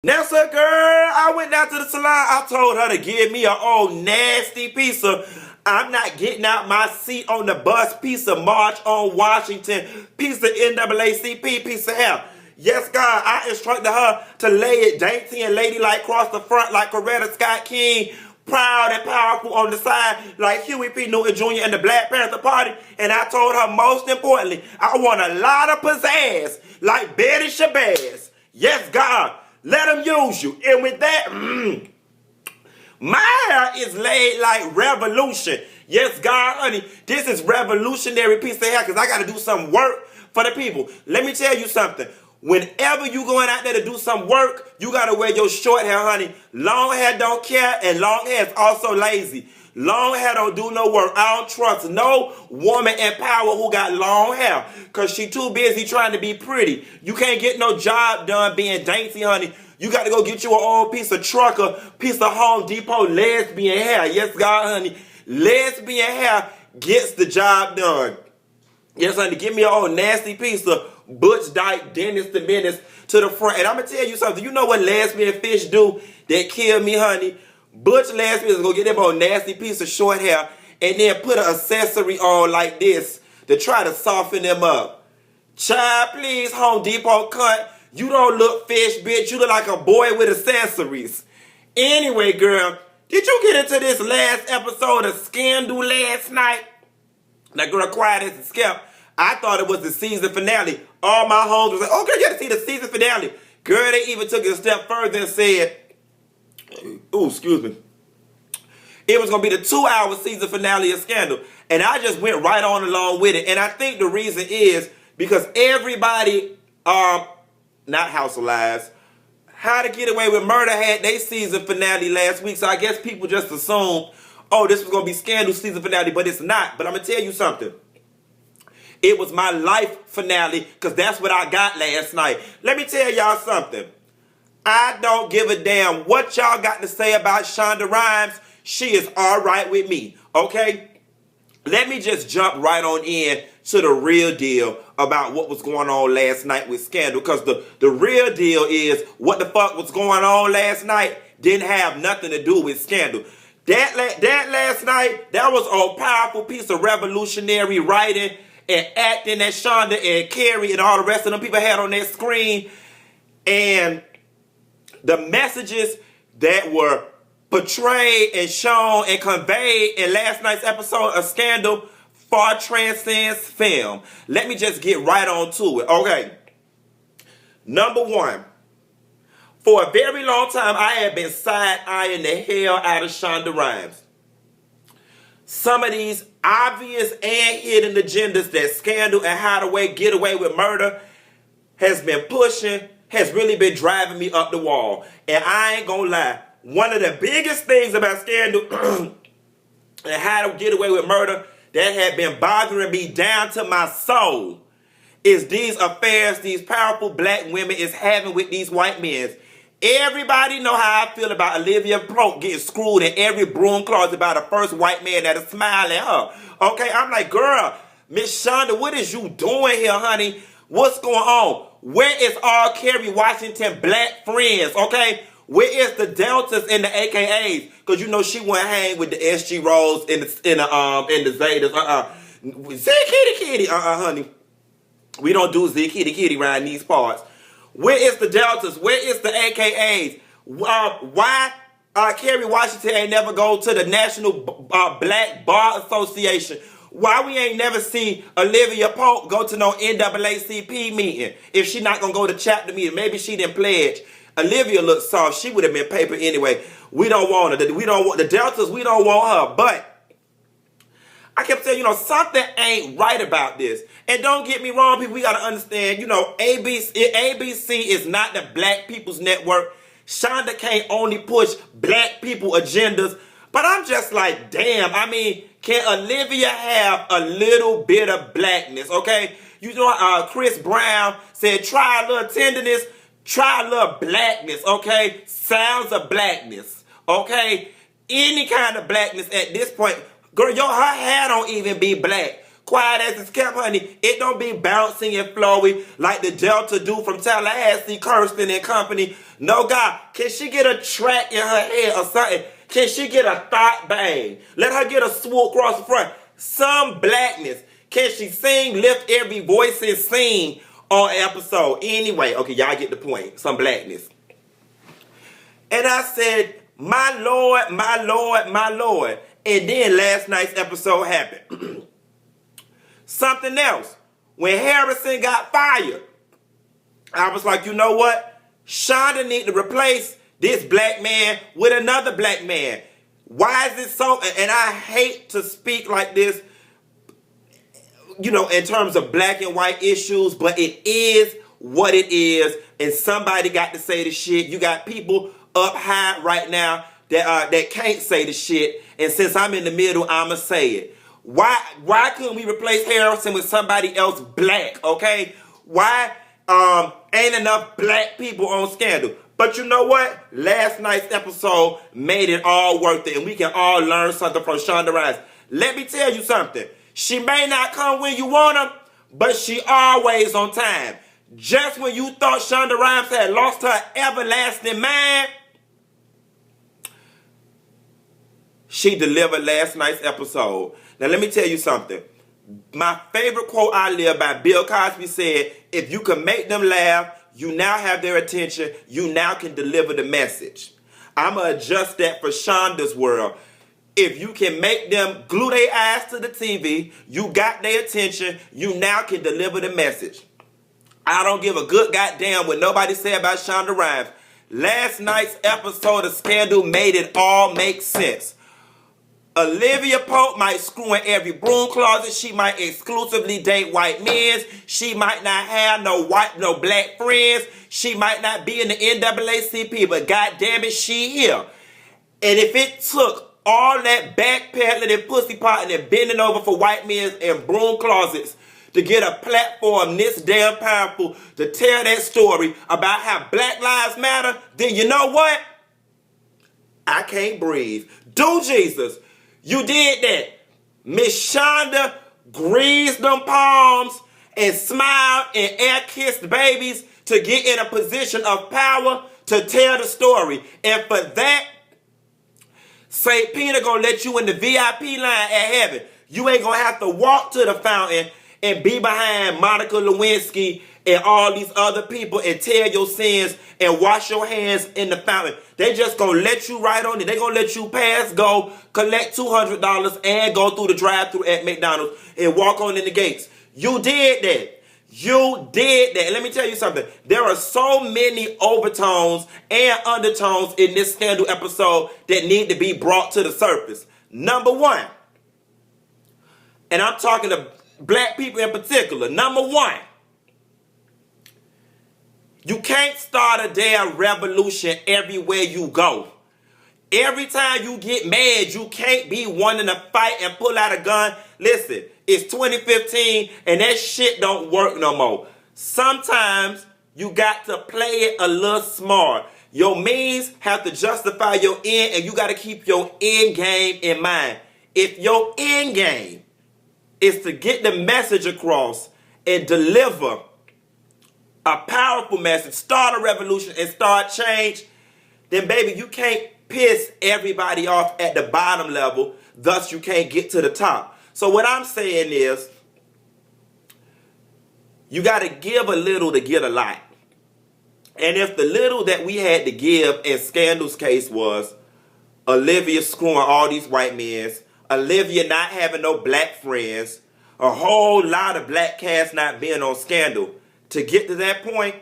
Now, sir, girl, I went down to the salon. I told her to give me an old nasty piece of, I'm not getting out my seat on the bus, piece of March on Washington, piece of NAACP, piece of hair. Yes, God, I instructed her to lay it dainty and ladylike across the front like Coretta Scott King, proud and powerful on the side like Huey P. Newton Jr. and the Black Panther Party. And I told her, most importantly, I want a lot of pizzazz like Betty Shabazz. Yes, God. Let them use you. And with that, my hair is laid like revolution. Yes, God, honey, this is revolutionary piece of hair because I got to do some work for the people. Let me tell you something. Whenever you going out there to do some work, you got to wear your short hair, honey. Long hair don't care, and long hair is also lazy. Long hair don't do no work. I don't trust no woman in power who got long hair because she too busy trying to be pretty. You can't get no job done being dainty, honey. You got to go get you an old piece of trucker, piece of Home Depot lesbian hair. Yes, God, honey. Lesbian hair gets the job done. Yes, honey. Give me an old nasty piece of Butch Dyke, Dennis the Menace to the front. And I'm going to tell you something. You know what lesbian fish do that kill me, honey? Butch lesbians go get them a nasty piece of short hair and then put an accessory on like this to try to soften them up. Child, please, Home Depot cunt. You don't look fish, bitch. You look like a boy with accessories. Anyway, girl, did you get into this last episode of Scandal last night? That girl cried as a skep. I thought it was the season finale. All my homies was like, oh, girl, you got to see the season finale. Girl, they even took it a step further and said, ooh, excuse me. It was going to be the 2-hour season finale of Scandal. And I just went right on along with it. And I think the reason is because everybody, not House of Lies, How to Get Away with Murder had their season finale last week. So I guess people just assumed, oh, this was going to be Scandal season finale, but it's not. But I'm going to tell you something. It was my life finale because that's what I got last night. Let me tell y'all something. I don't give a damn what y'all got to say about Shonda Rhimes. She is all right with me, okay? Let me just jump right on in to the real deal about what was going on last night with Scandal. Because the real deal is what the fuck was going on last night didn't have nothing to do with Scandal. That last night, that was a powerful piece of revolutionary writing and acting that Shonda and Carrie and all the rest of them people had on their screen. And the messages that were portrayed and shown and conveyed in last night's episode of Scandal far transcends film. Let me just get right on to it. Okay. Number one. For a very long time, I have been side-eyeing the hell out of Shonda Rhimes. Some of these obvious and hidden agendas that Scandal and How to Get Away with Murder has been pushing has really been driving me up the wall. And I ain't gonna lie, one of the biggest things about Scandal and How to Get Away with Murder that had been bothering me down to my soul is these affairs these powerful black women is having with these white men. Everybody know how I feel about Olivia Pope getting screwed in every broom closet by the first white man that'll smile at her. Okay, I'm like, girl, Miss Shonda, what is you doing here, honey? What's going on? Where is all Kerry Washington black friends, okay? Where is the Deltas and the AKAs? Because you know she wouldn't hang with the SG Rolls and the Zetas. Z Kitty, honey. We don't do Z Kitty around these parts. Where is the Deltas? Where is the AKAs? Why Kerry Washington ain't never go to the National Black Bar Association? Why we ain't never seen Olivia Pope go to no NAACP meeting if she not gonna go to chapter meeting? Maybe she didn't pledge. Olivia looks soft. She would have been paper anyway. We don't want her. We don't want the Deltas. We don't want her. But I kept saying, something ain't right about this. And don't get me wrong, people. We gotta understand. ABC is not the Black People's Network. Shonda can't only push Black people agendas. But I'm just like, damn. I mean, can Olivia have a little bit of blackness? Okay. Chris Brown said, try a little tenderness. Try a little blackness, okay? Sounds of blackness, okay? Any kind of blackness at this point. Girl, her hair don't even be black. Quiet as it's kept, honey. It don't be bouncing and flowy like the Delta do from Tallahassee, Kirsten and company. No, God, can she get a track in her head or something? Can she get a thought bang? Let her get a swoop across the front. Some blackness. Can she sing, lift every voice and sing on episode? Anyway, okay, y'all get the point. Some blackness. And I said, my Lord, my Lord, my Lord. And then last night's episode happened. Something else. When Harrison got fired, I was like, you know what? Shonda need to replace this black man with another black man. Why is it so? And I hate to speak like this, you know, in terms of black and white issues, but it is what it is. And somebody got to say the shit. You got people up high right now that can't say the shit. And since I'm in the middle, I'ma say it. Why couldn't we replace Harrison with somebody else black? Okay? Why ain't enough black people on Scandal? But you know what? Last night's episode made it all worth it, and we can all learn something from Shonda Rhimes. Let me tell you something. She may not come when you want her, but she always on time. Just when you thought Shonda Rhimes had lost her everlasting mind, she delivered last night's episode. Now let me tell you something. My favorite quote I live by, Bill Cosby said, if you can make them laugh, you now have their attention, you now can deliver the message. I'm going to adjust that for Shonda's world. If you can make them glue their eyes to the TV, you got their attention, you now can deliver the message. I don't give a good goddamn what nobody say about Shonda Rhimes. Last night's episode of Scandal made it all make sense. Olivia Pope might screw in every broom closet. She might exclusively date white men. She might not have no black friends. She might not be in the NAACP, but goddamn it, she here. And if it took all that backpedaling and pussy potting and bending over for white men and broom closets to get a platform this damn powerful to tell that story about how Black Lives Matter, then you know what? I can't breathe. Do Jesus. You did that. Miss Shonda greased them palms and smiled and air-kissed babies to get in a position of power to tell the story. And for that, St. Peter gonna let you in the VIP line at heaven. You ain't gonna have to walk to the fountain and be behind Monica Lewinsky and all these other people and tell your sins and wash your hands in the fountain. They just gonna let you right on it. They gonna let you pass, go, collect $200 and go through the drive-thru at McDonald's and walk on in the gates. You did that. You did that. And let me tell you something. There are so many overtones and undertones in this Scandal episode that need to be brought to the surface. Number one, and I'm talking to black people in particular. Number one, you can't start a damn revolution everywhere you go. Every time you get mad, you can't be wanting to fight and pull out a gun. Listen, it's 2015 and that shit don't work no more. Sometimes you got to play it a little smart. Your means have to justify your end, and you got to keep your end game in mind. If your end game is to get the message across and deliver a powerful message, start a revolution and start change, then baby, you can't piss everybody off at the bottom level, thus you can't get to the top. So what I'm saying is, you got to give a little to get a lot. And if the little that we had to give in Scandal's case was Olivia screwing all these white men, Olivia not having no black friends, a whole lot of black cast not being on Scandal, to get to that point,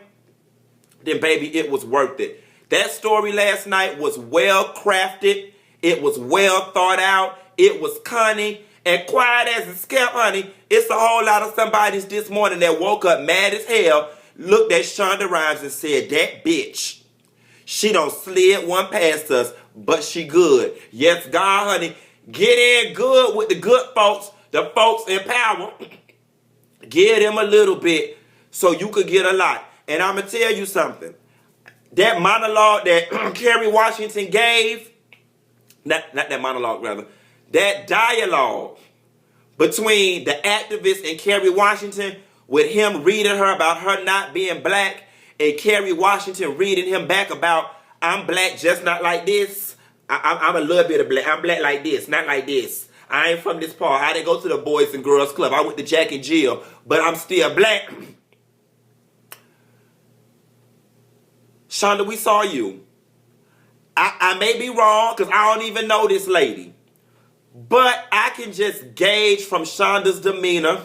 then baby, it was worth it. That story last night was well crafted. It was well thought out. It was cunning. And quiet as it's kept, honey, it's a whole lot of somebodies this morning that woke up mad as hell, looked at Shonda Rhimes and said, that bitch, she done slid one past us, but she good. Yes, God, honey, get in good with the good folks, the folks in power. Give them a little bit so you could get a lot. And I'm going to tell you something. That monologue that Kerry Washington gave, not that monologue, rather, that dialogue between the activist and Kerry Washington, with him reading her about her not being black, and Kerry Washington reading him back about, I'm black, just not like this. I'm a little bit of black. I'm black like this, not like this. I ain't from this part. I didn't go to the Boys and Girls Club. I went to Jack and Jill, but I'm still black. Shonda, we saw you. I may be wrong because I don't even know this lady. But I can just gauge from Shonda's demeanor,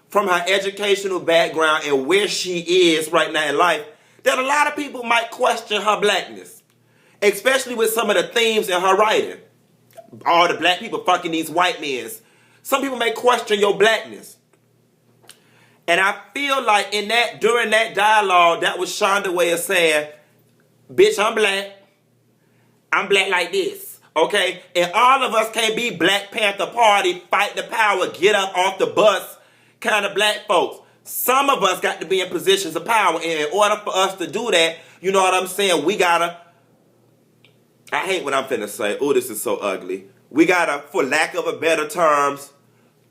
from her educational background, and where she is right now in life, that a lot of people might question her blackness. Especially with some of the themes in her writing. All the black people fucking these white men. Some people may question your blackness. And I feel like during that dialogue, that was Shonda's way of saying, bitch, I'm black. I'm black like this. Okay? And all of us can't be Black Panther Party, fight the power, get up off the bus kind of black folks. Some of us got to be in positions of power. And in order for us to do that, you know what I'm saying? We gotta, I hate what I'm finna say. Oh, this is so ugly. We gotta, for lack of a better terms,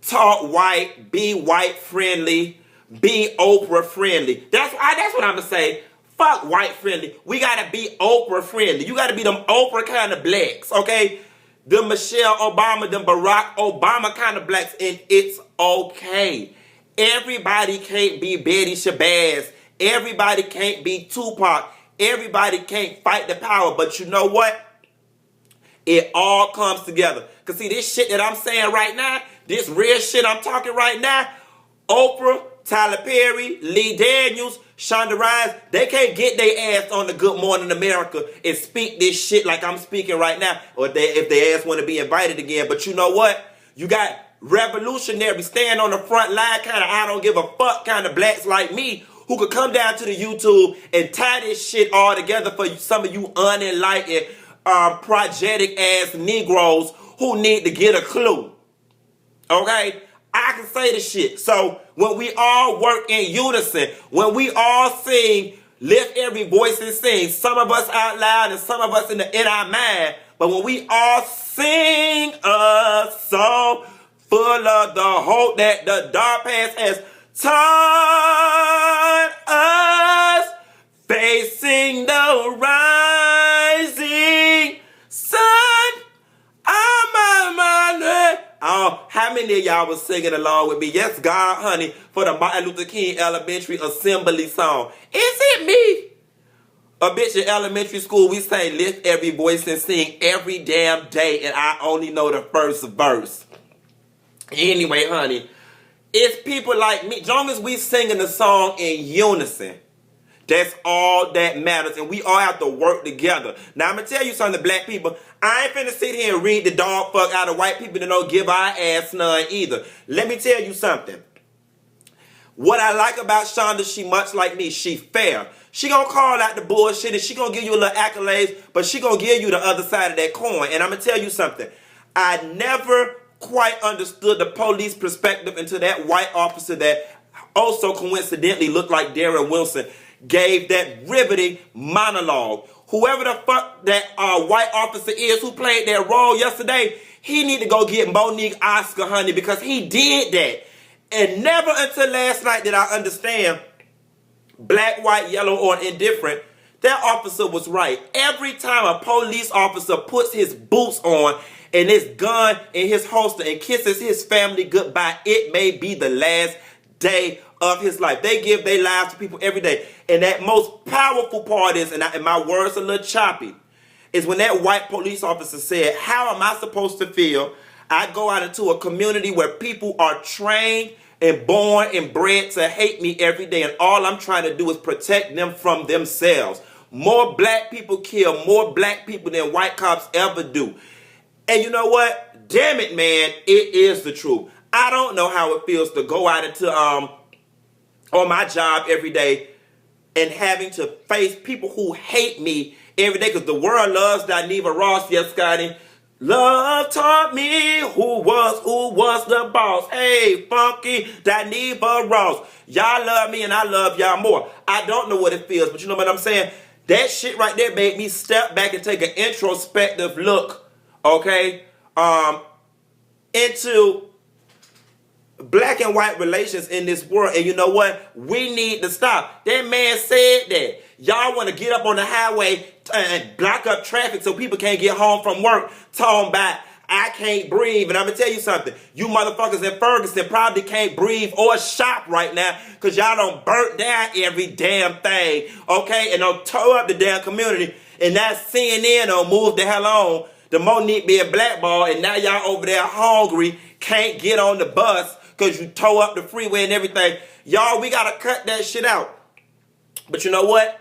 talk white, be white friendly, be Oprah friendly. That's what I'm gonna say. Fuck white friendly. We gotta be Oprah friendly. You gotta be them Oprah kind of blacks, okay? Them Michelle Obama, them Barack Obama kind of blacks, and it's okay. Everybody can't be Betty Shabazz. Everybody can't be Tupac. Everybody can't fight the power. But you know what? It all comes together. Because see, this shit that I'm saying right now, this real shit I'm talking right now, Oprah, Tyler Perry, Lee Daniels, Shonda Rhimes, they can't get their ass on the Good Morning America and speak this shit like I'm speaking right now. Or if their ass want to be invited again. But you know what? You got revolutionary, stand on the front line kind of I don't give a fuck kind of blacks like me who could come down to the YouTube and tie this shit all together for some of you unenlightened, progetic ass Negroes who need to get a clue. Okay? I can say the shit. So when we all work in unison, when we all sing, lift every voice and sing, some of us out loud and some of us in our mind, but when we all sing a song full of the hope that the dark past has taught us, facing the rising sun. I'm my Oh, how many of y'all was singing along with me? Yes, God, honey, for the Martin Luther King Elementary Assembly song. Is it me? A bitch in elementary school, we sang lift every voice and sing every damn day, and I only know the first verse. Anyway, honey, it's people like me. As long as we singing the song in unison, that's all that matters, and we all have to work together. Now, I'm going to tell you something, black people. I ain't finna sit here and read the dog fuck out of white people that don't give our ass none either. Let me tell you something. What I like about Shonda, she much like me. She fair. She gonna call out the bullshit, and she gonna give you a little accolades, but she gonna give you the other side of that coin. And I'm gonna tell you something. I never quite understood the police perspective until that white officer that also coincidentally looked like Darren Wilson gave that riveting monologue. Whoever the fuck that white officer is who played that role yesterday, he need to go get Monique Oscar, honey, because he did that. And never until last night did I understand, black, white, yellow, or indifferent, that officer was right. Every time a police officer puts his boots on and his gun in his holster and kisses his family goodbye, it may be the last day of his life. They give their lives to people every day. And that most powerful part is, and my words are a little choppy, is when that white police officer said, how am I supposed to feel? I go out into a community where people are trained and born and bred to hate me every day, and all I'm trying to do is protect them from themselves. More black people kill more black people than white cops ever do. And you know what? Damn it, man, it is the truth. I don't know how it feels to go out into on my job every day and having to face people who hate me every day, because the world loves Dineva Ross. Yes, Scotty. Love taught me who was the boss. Hey, funky Dineva Ross. Y'all love me and I love y'all more. I don't know what it feels, but you know what I'm saying? That shit right there made me step back and take an introspective look, okay, into black and white relations in this world. And you know what? We need to stop. That man said that. Y'all want to get up on the highway and block up traffic so people can't get home from work, talking about, I can't breathe. And I'm going to tell you something. You motherfuckers in Ferguson probably can't breathe or shop right now because y'all don't burnt down every damn thing, okay? And don't tow up the damn community. And now CNN don't move the hell on. The Monique being blackballed, and now y'all over there hungry, can't get on the bus because you tow up the freeway and everything. Y'all, we got to cut that shit out. But you know what?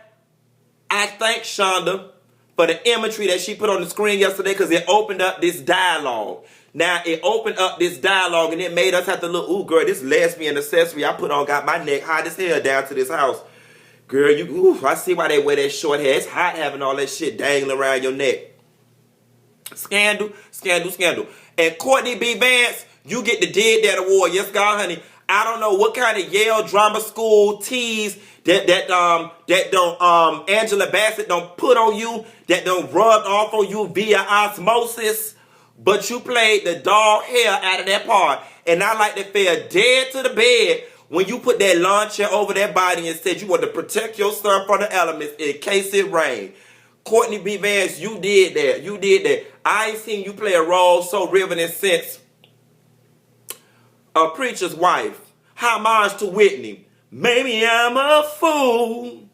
I thank Shonda for the imagery that she put on the screen yesterday because it opened up this dialogue. Now, it opened up this dialogue and it made us have to look, ooh, girl, this lesbian accessory I put on got my neck hot as hell down to this house. Girl, I see why they wear that short hair. It's hot having all that shit dangling around your neck. Scandal, scandal, scandal. And Courtney B. Vance, you get the Did That Award. Yes, God, honey. I don't know what kind of Yale drama school tease that Angela Bassett don't put on you, that don't rub off on you via osmosis, but you played the dog hair out of that part. And I like to feel dead to the bed when you put that lawn chair over that body and said you want to protect yourself from the elements in case it rains. Courtney B. Vance, you did that. You did that. I ain't seen you play a role so riveting since A Preacher's Wife. Homage to Whitney. Maybe I'm a fool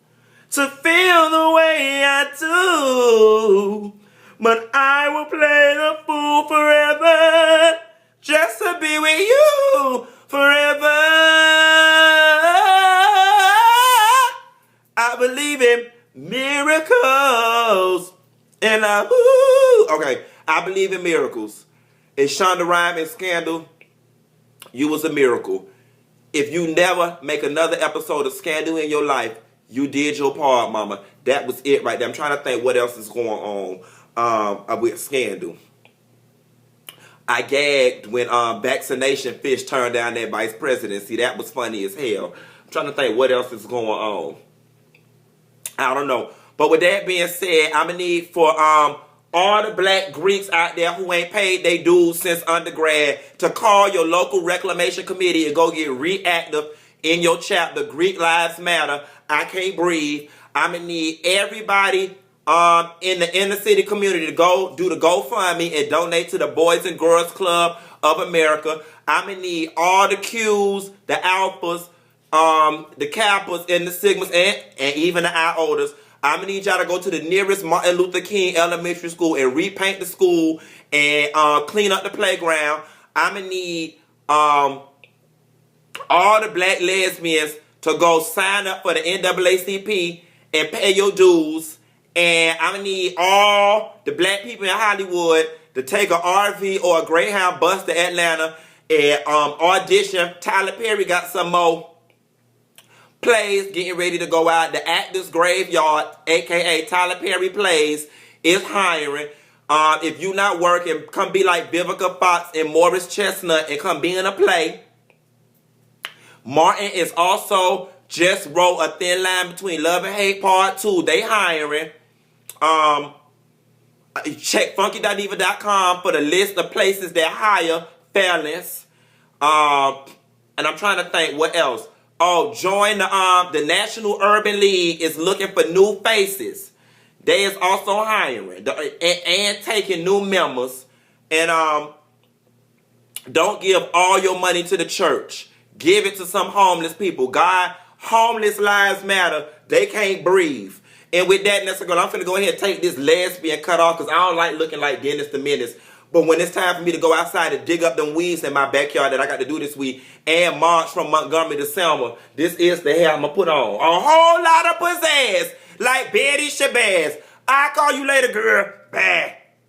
to feel the way I do, but I will play the fool forever just to be with you forever. I believe in miracles. And I believe in miracles. And Shonda Rhimes and Scandal, you was a miracle. If you never make another episode of Scandal in your life, you did your part, mama. That was it right there. I'm trying to think what else is going on with Scandal. I gagged when Vaccination Fish turned down that vice presidency. That was funny as hell. I'm trying to think what else is going on. I don't know. But with that being said, I'm going to need for all the black Greeks out there who ain't paid their dues since undergrad to call your local reclamation committee and go get reactive in your chapter. Greek Lives Matter. I can't breathe. I'm going to need everybody in the inner city community to go do the GoFundMe and donate to the Boys and Girls Club of America. I'm going to need all the Qs, the Alphas, the Kappas, and the Sigmas, and even the Iotas. I'm going to need y'all to go to the nearest Martin Luther King Elementary School and repaint the school and clean up the playground. I'm going to need all the black lesbians to go sign up for the NAACP and pay your dues. And I'm going to need all the black people in Hollywood to take an RV or a Greyhound bus to Atlanta and audition. Tyler Perry got some more plays getting ready to go out. The Actors Graveyard, a.k.a. Tyler Perry Plays, is hiring. If you not working, come be like Vivica Fox and Morris Chestnut and come be in a play. Martin is also just wrote A Thin Line Between Love and Hate Part 2. They hiring. Check funky.diva.com for the list of places that hire felons. And I'm trying to think what else. Oh, join the National Urban League is looking for new faces. They is also hiring and taking new members. And don't give all your money to the church. Give it to some homeless people. God, homeless lives matter. They can't breathe. And with that, I'm going to go ahead and take this lesbian cut off because I don't like looking like Dennis the Menace. But when it's time for me to go outside and dig up them weeds in my backyard that I got to do this week and march from Montgomery to Selma, this is the hair I'm going to put on. A whole lot of pizzazz like Betty Shabazz. I'll call you later, girl. Bye.